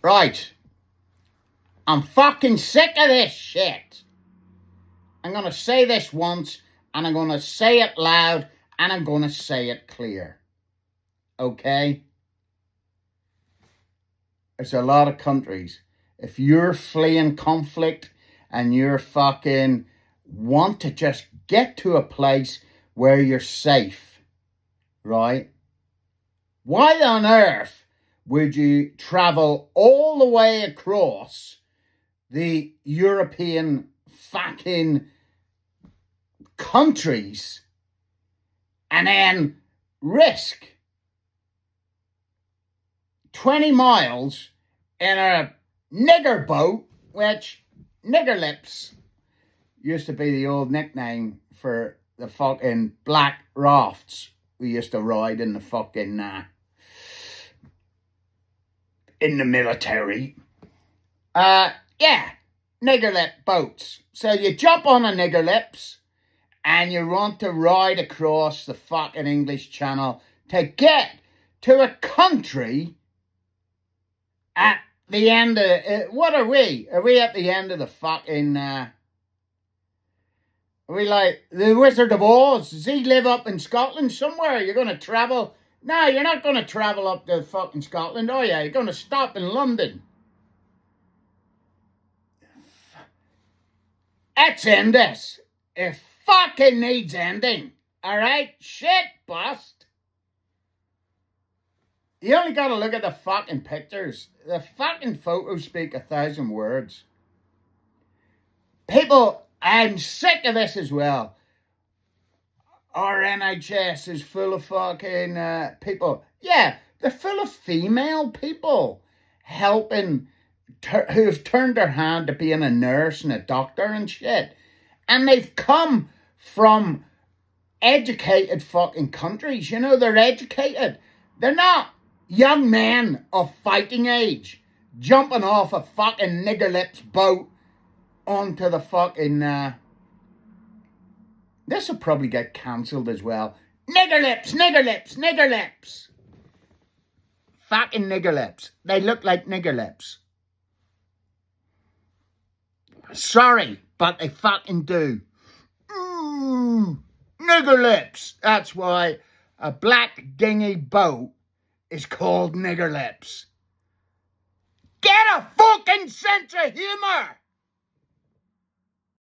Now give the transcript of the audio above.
Right. I'm fucking sick of this shit. I'm going to say this once, and I'm going to say it loud, and I'm going to say it clear. Okay? There's a lot of countries. If you're fleeing conflict and you're fucking want to just get to a place where you're safe, right? Why on earth would you travel all the way across the European fucking countries and then risk 20 miles in a nigger boat, which nigger lips used to be the old nickname for the fucking black rafts we used to ride in the fucking in the military. Yeah, nigger lip boats. So you jump on a nigger lips and you want to ride across the fucking English Channel to get to a country at the end of... what are we? Are we at the end of the fucking... are we like the Wizard of Oz? Does he live up in Scotland somewhere? You're going to travel... No, you're not going to travel up to fucking Scotland, are you? You're going to stop in London. Let's end this. It fucking needs ending. Alright? Shit bust. You only got to look at the fucking pictures. The fucking photos speak 1,000 words. People, I'm sick of this as well. Our NHS is full of fucking people. Yeah, they're full of female people helping, who've turned their hand to being a nurse and a doctor and shit. And they've come from educated fucking countries. You know, they're educated. They're not young men of fighting age jumping off a fucking nigger lips boat onto the fucking... This will probably get cancelled as well. Nigger lips, nigger lips, nigger lips. Fucking nigger lips. They look like nigger lips. Sorry, but they fucking do. Nigger lips. That's why a black dinghy boat is called nigger lips. Get a fucking sense of humour!